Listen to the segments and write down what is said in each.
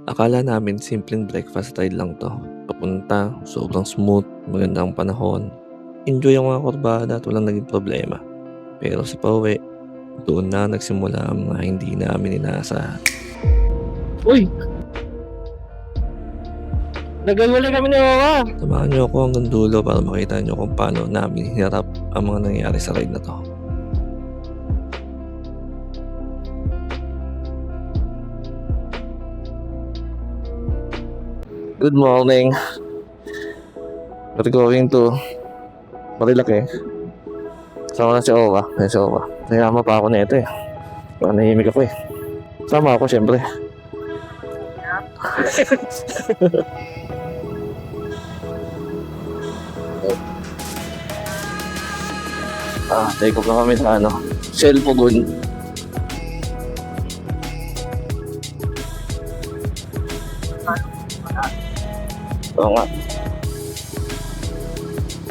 Akala namin simpleng breakfast ride lang 'to. Papunta, sobrang smooth, maganda ang panahon, enjoy ang mga kurbada at walang naging problema. Pero sa pauwi, doon na nagsimula ang mga hindi namin inaasahan. Uy! Nagagulay kami ni Mama. Samahan niyo ako hanggang dulo para makita niyo kung paano namin hinarap ang mga nangyayari sa ride na 'to. Good morning. We're going to Marilaki. Sama na si Owa. Ay, si Owa. Nayama pa ako na ito eh. Parang nahimik ako eh. Sama ako syempre. Take off na kami sa Shell Pugon. Oo nga.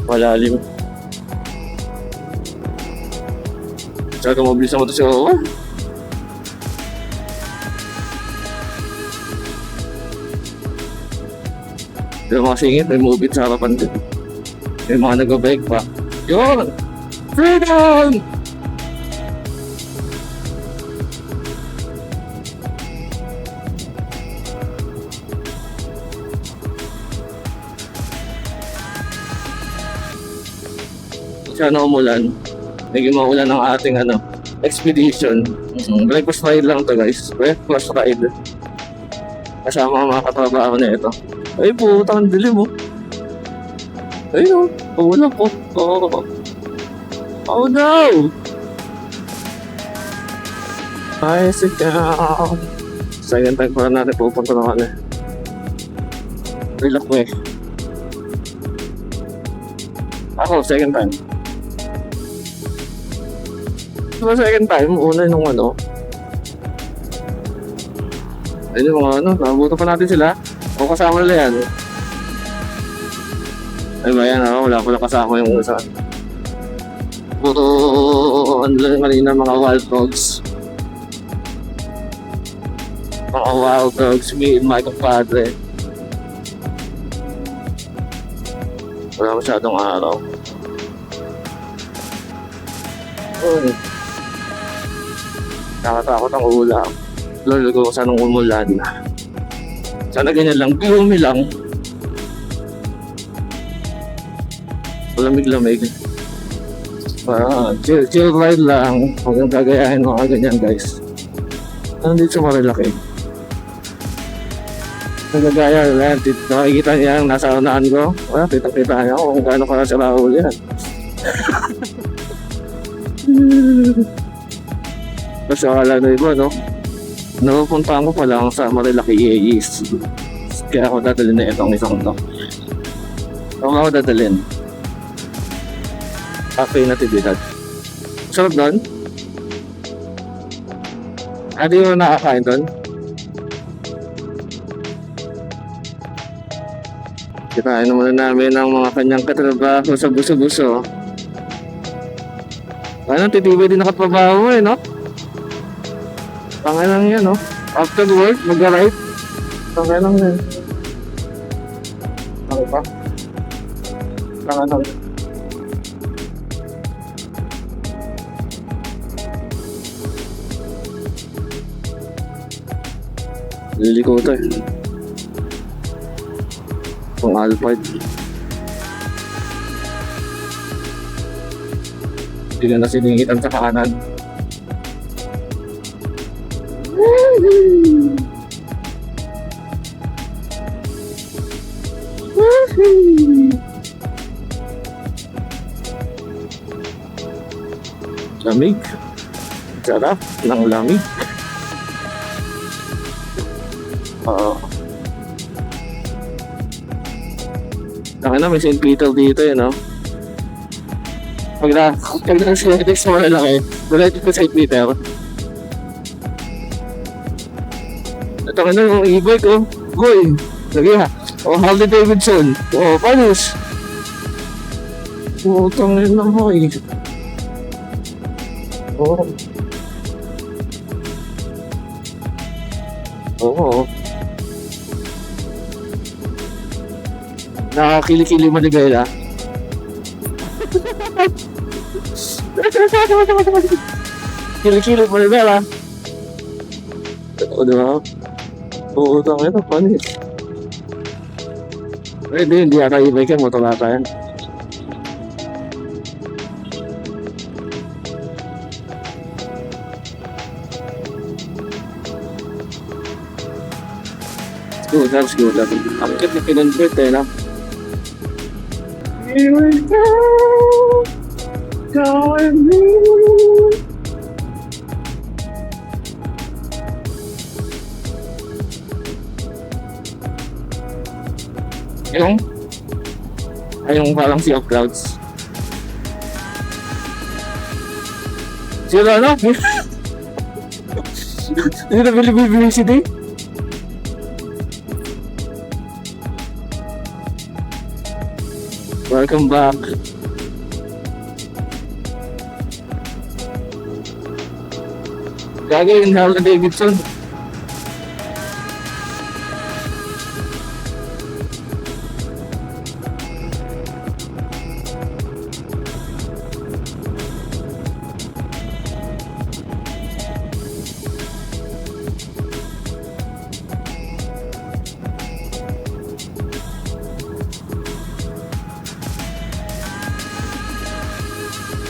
Malalim. Tsaka mabilis naman ito si Owa. May mga singit, may movie sa harapan din. May mga nag-bike pa. Yun! Freedom! Sana umulan. Naging maulan ang ating expedition. Breakfast ride lang to guys. Breakfast ride. Kasama ang mga katrabaho na ito. Ay puta, ang dilim mo. Ayun, umulan po. Oh no! Ay, sit down. Second time para natin pupunta naman eh. Relax mo eh. Ako, second time. Diba second time, una nung ayun yung mga nabuto pa natin sila. O kasama nila yan. Ay ba yan wala pala kasama yung isa. Puro ano lang kanina mga wild dogs. Mga wild dogs, me and my compadre. Wala masyadong araw. Uy. Nakatakot ang ulam. Lolo ko sanang umulan. Sana ganyan lang, gloomy lang. Lamig-lamig. Chill ride lang. Huwag kang gagayahin mga ganyan guys. Nandito sa Marilaki. Nagagaya lang. Nakikita niya ang nasa unahan ko. Wala, kita-kita niya kung gaano ka sa Raul yan. Kasi akala na iba, napupuntahan ko pa lang sa Marilaki East. Kaya ako dadalhin na itong isang to. Ako dadalhin. Cafe Natividad. Sarap doon? Hindi mo nakakain doon? Kitain naman namin ang mga kanyang katrabaho sa buso-buso. Titibay din nakatrabaho mo no? Tangay lang yan, After work, mag-arrive. Tangay lang yan. Tangay pa? Tangay lang. Liliko ito eh. Pang Alphard. Hindi ka na siningitan sa kanan. Lamig. Sarap ng lamig. May St. Peter dito Pag na-select sa Marilaki, diretso ko St. Peter. Ito yung e-bike Boy, lagi ha. Harley Davidson. Panos. Tangin lang mo eh. Oo. Nakakili-kili mo ni Gaila. Kili-kili mo ni Gaila. O, di ba? Oo, tangin na, panis. Pwede, hindi ata ibay ka, motor ata yan. Scooter. Ang cute na kinonvert eh, no? Here we go, going blue. Yung parang Sea of Clouds. Sila na? Hindi na bilibilisity? Welcome back. Gagawin Harley Davidson.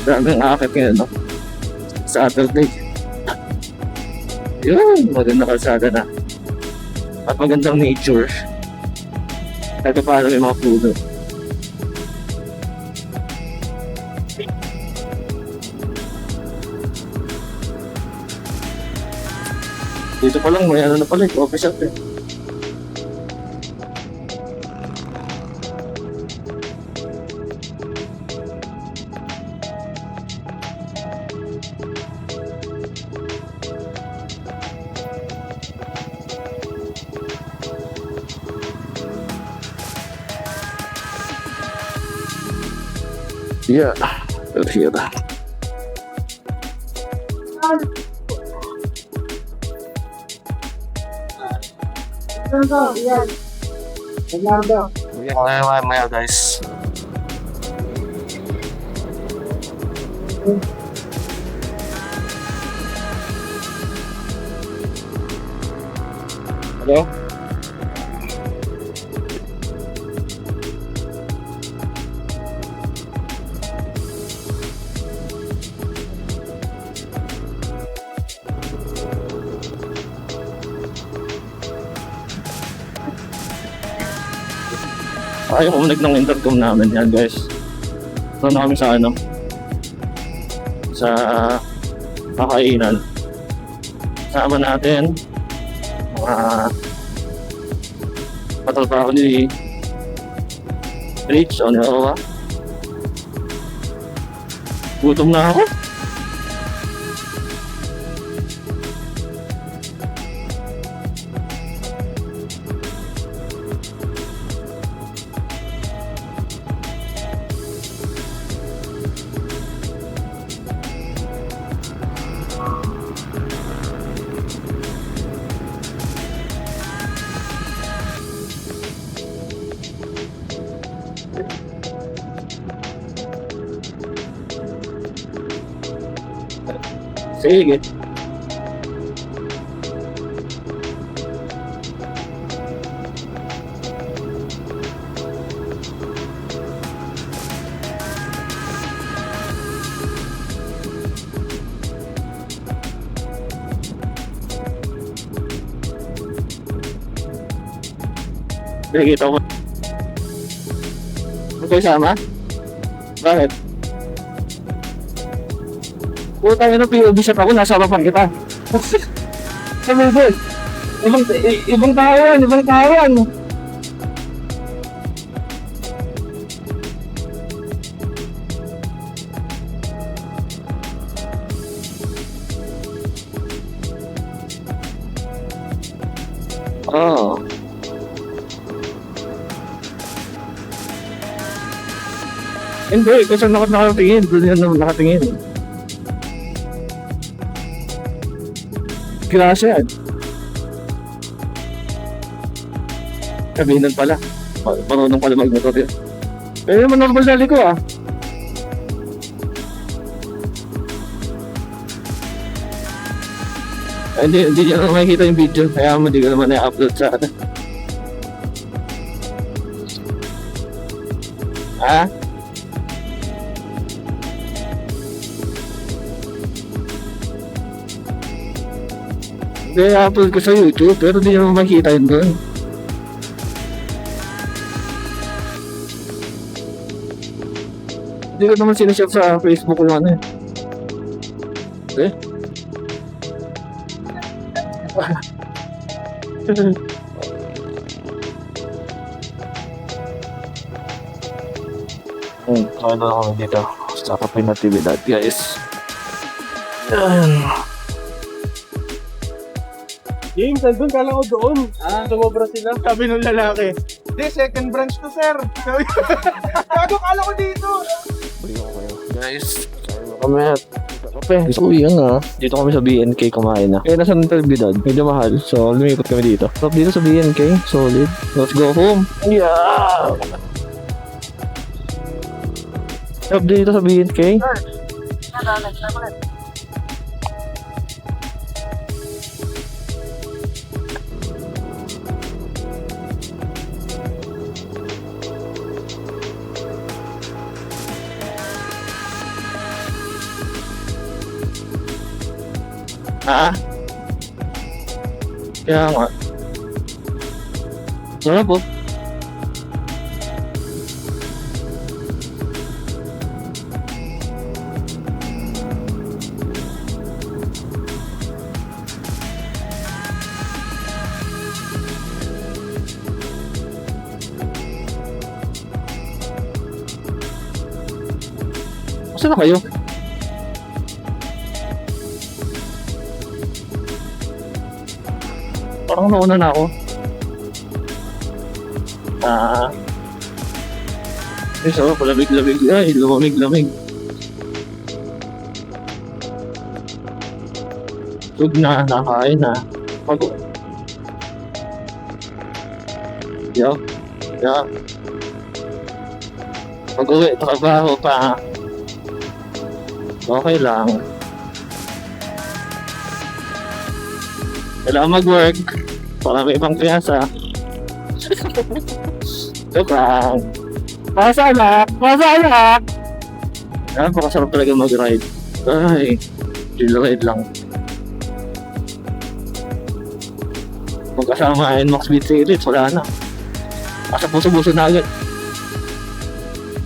Daming akit ngayon, no? Saturday. Yun, maganda kalsada na. At magandang nature. Kahit paano may mga puno. Dito pa lang, may ano na pala, coffee shop eh. Yeah, here. Maya guys. Hello? Ayaw umunig ng intercom namin yan guys. Ito na kami sa ano, sa kakainan. Sama natin mga patalpa ni Rich o ni Owa. Gutom na ako. Sige. Nakikita ko. Okay, sama? Bakit? Puta yun, POV shot ako, nasa harapan kita. Sabi ko, ibang tao yan. Oh. Hindi, kasi nakatingin. Doon yan nakatingin. Grasya yan. Kabinan pala. Marunong pala mag-motor yun. Eh, naman normal dali ko ah. Hindi niya naman makikita yung video. Kaya mo, di ko naman na-upload sa ano. Ah? Hindi, upload ko sa YouTube, pero di naman makikita yun doon. Hindi ko naman sinashare sa Facebook yung ano eh. Okay? Ano na kami dito sa Kapina TV dati guys. Yan. James, nandun ka lang o doon. Sumobra sila. Sabi nung lalaki. Hindi, second branch to, sir. Gago, kala ko dito. Baliw ko kayo. Guys, kain mo kami at kape. So yun nga, dito kami sa BNK kumain na. Eh, nasa Natividad, medyo mahal. So, lumikot kami dito. Stop dito sa BNK, solid. Let's go home. Yeah! Stop dito sa BNK. Ah? Kaya nga. Sarap po. Saan na kayo? Parang nauna na ako. So, palamig-lamig. Ay, lumamig-lamig. Tug na, nakain na. Yo. Pag-uwi, trabaho pa. Okay lang. Kailangan mag-work para may ibang piyasa. Joke lang. Pasalak! Napakasarap talaga mag-ride. Ay, chill-ride lang. Magkasama yun, Max Beat Series, wala na. Asa puso-buso na agad.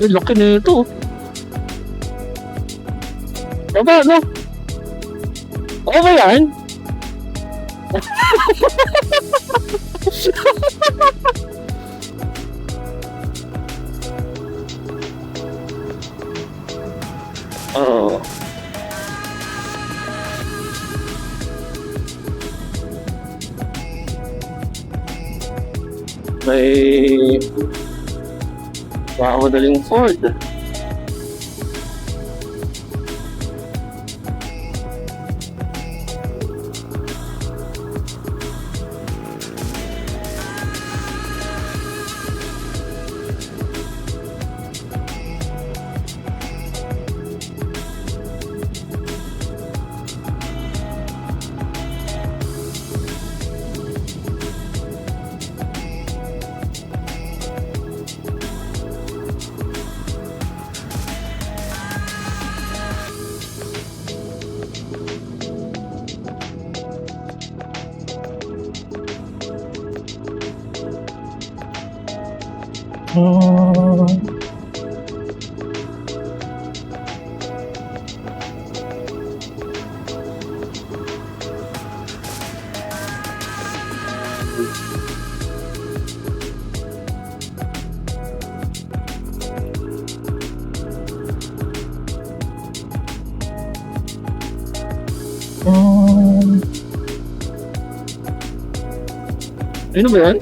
Ay, laki na ito. Aba, no? Okay ba yan? Oo. May madaling Ford. Ano ba yan?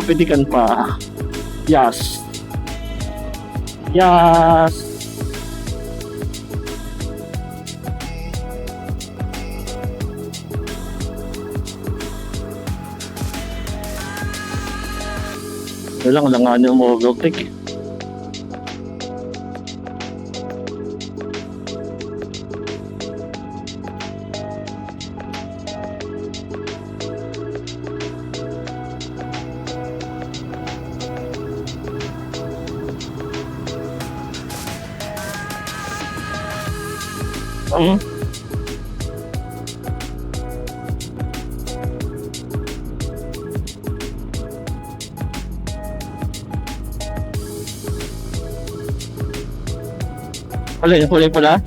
pitikan pa. Yes. Yes. Wala nga nyo mo overtake. Huli pala.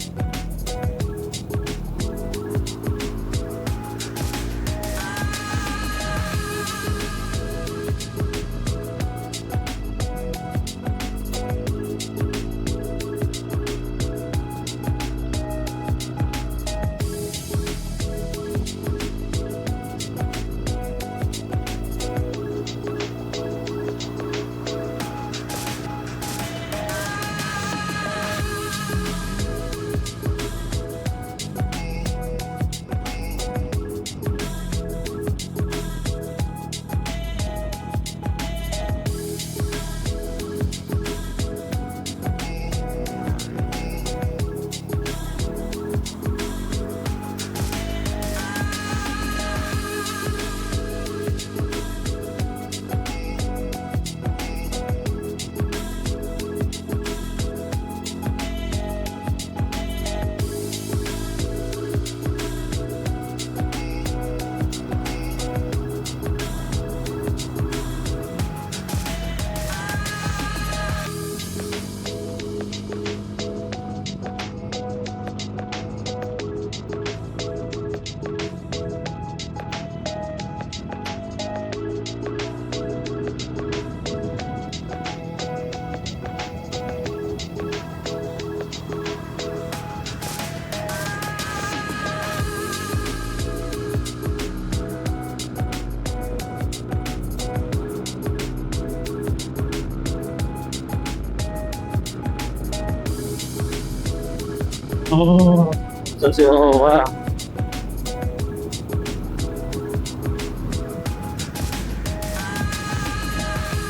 Oh, saan si Owa?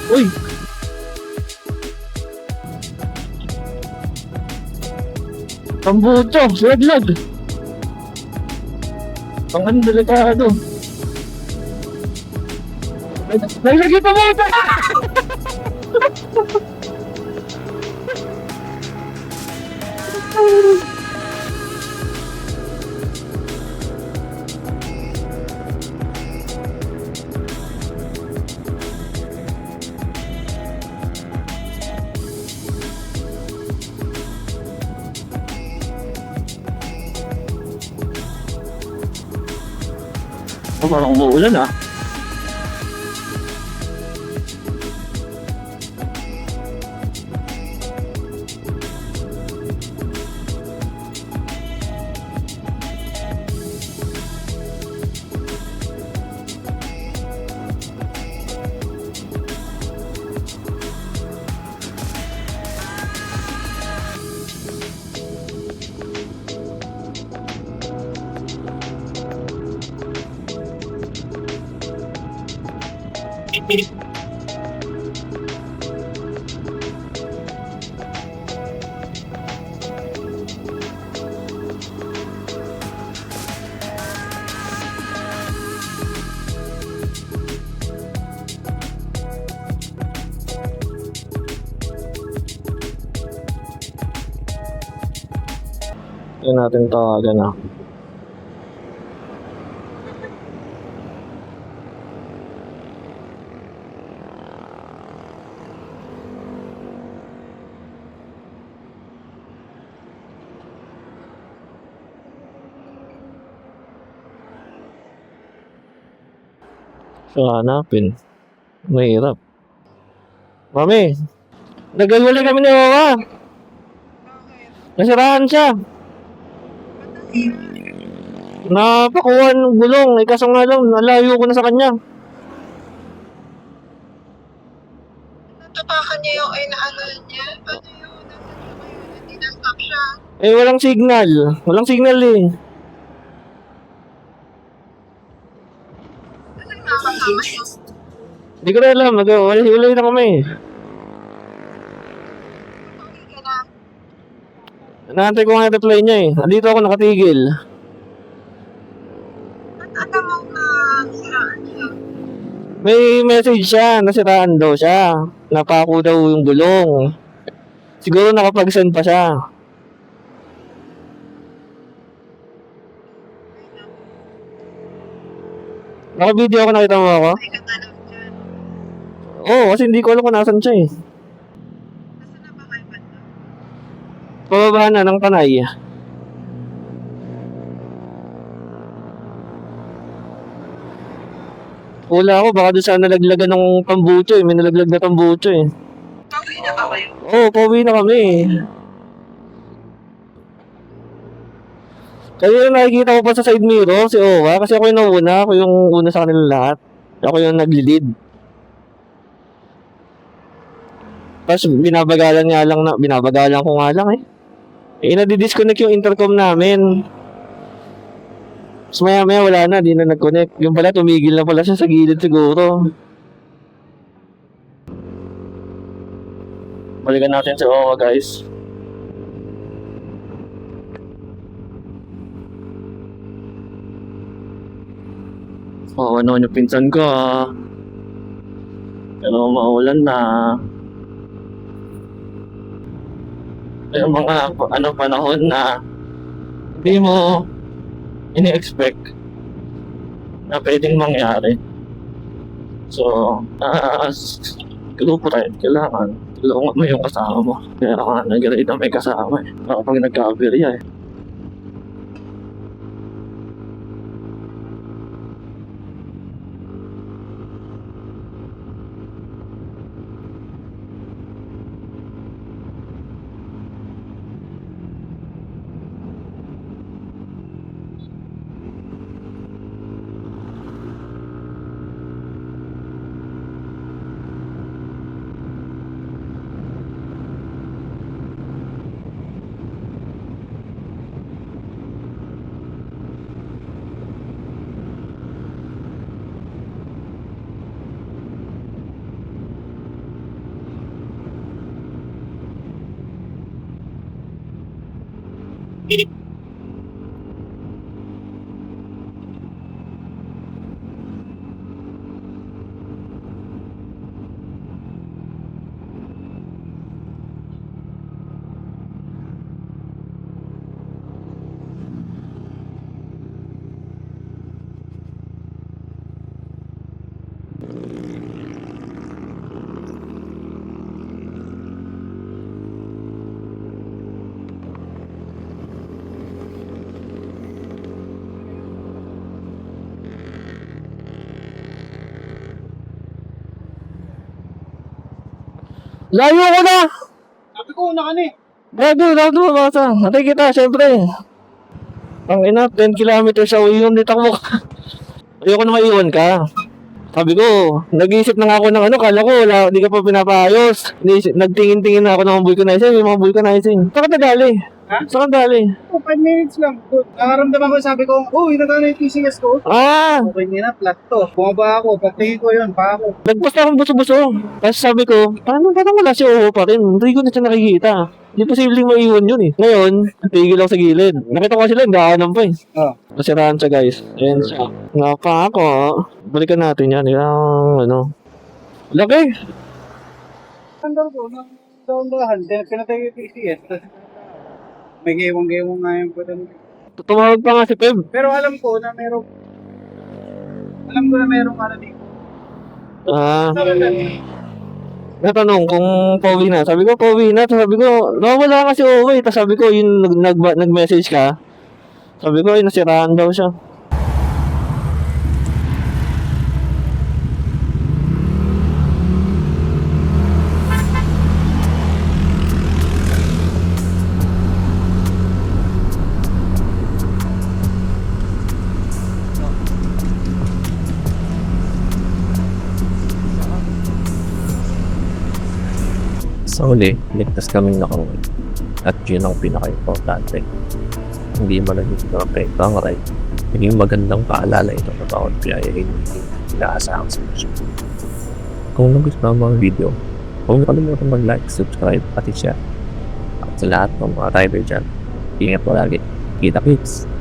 Uy! Tambucho! Lag! Ang delikado. Naglagay pa mo ito! Parang umuulan ah. Yan natin tawagan ah. So, hanapin. Mahirap. Mami, nagaguli kami ni Owa. Nasiraan siya. Napakuha ng gulong. Kaso nga lang, nalayo ko na sa kanya. siya. Eh, walang signal. Walang signal eh. Ano yung nakakasama niyo? Hindi ko na alam. Wala na kami. Okay ka na. Naantay ko nga yung reply niya eh. Nandito ako nakatigil. Ba't alam mo na siraan siya? May message siya. Nasiraan daw siya. Napako daw yung gulong. Siguro nakapag-send pa siya. Naka-video ako, nakita mo ako? May katalaw dyan. Oo, kasi hindi ko alam kung nasan siya eh. Basta na ba kayo banda? Pababa na ng Tanay. Wala ako, baka doon sa nalaglagan ng tambucho eh. May nalaglag na tambucho eh. Pauwi na ba kayo? Oo, pauwi na kami eh. Kasi nakikita ko pa sa side mirror si Owa kasi ako yung nauna, ako yung una sa kanila lahat. Ako yung nag-lead. Tapos binabagalan ko nga lang eh. Eh, nadi-disconnect yung intercom namin. Tapos maya wala na, di na nag-connect. Yung pala, tumigil na pala siya sa gilid siguro. Balikan natin si Owa guys. Oo, ano yung pinsan ko ah. Pero maulan na. Yung mga panahon na hindi mo ini-expect na pwedeng mangyari. So, grupo tayo, kailangan tulungan mo yung kasama mo. Kaya nga nag-rate na may kasama eh. Kapag nagka-aberya eh. Layo ko na! Sabi ko, una ka na eh. Bago mabasa. Natay kita, syempre. Ang ina, 10 kilometers away yun, dito mo ka. Ayoko na maiwan ka. Sabi ko, nag-iisip na nga ako ng kala ko, di ka pa pinapaayos. Nagtingin-tingin na ako ng mga vulcanizing, may mga vulcanizing. Saan ka dali? Ha? Saan ka dali? 5 minutes lang. Nakaramdaman ko, sabi ko, nagana yung TCS ko. Ah! Okay nila, flat to. Bumaba ako, pagtingin ko yun, pa ako. Nagpasta akong buso-buso. Tapos sabi ko, parang wala si Oho pa rin. Hindi ko na siya nakikita. Hindi posibleng maiwan yun eh. Ngayon, tigil lang sa gilid. Nakita ko sila, daanan pa eh. Oh. Nasiraan siya guys. Ayan siya. Nga pa ako. Balikan natin yan. Yung laki. Andar ko, nang dahan-dahan, pinatay yung TCS. Tapos, may gewang-gewang nga yung pwede. Tumawag pa nga si Peb. Pero alam ko na merong ano dito. Ah, natanong kung pauwi na. Sabi ko, pauwi na. Sabi ko, nawala kasi uwi. Tapos sabi ko, yun, nag-message ka. Sabi ko, ay, nasiraan daw siya. Sa huli, ligtas kaming nakauwi. At yun ang pinaka-importante. Hindi man naging perfecto ang ride. Naging magandang paalala ito na bawat biyaya ay hindi inaasahang sitwasyon. Kung nagustuhan mo ang video, huwag niyo kalimutan mag-like, subscribe, at i-share. At sa lahat ng mga rider dyan, ingat po lagi. Kita-kits!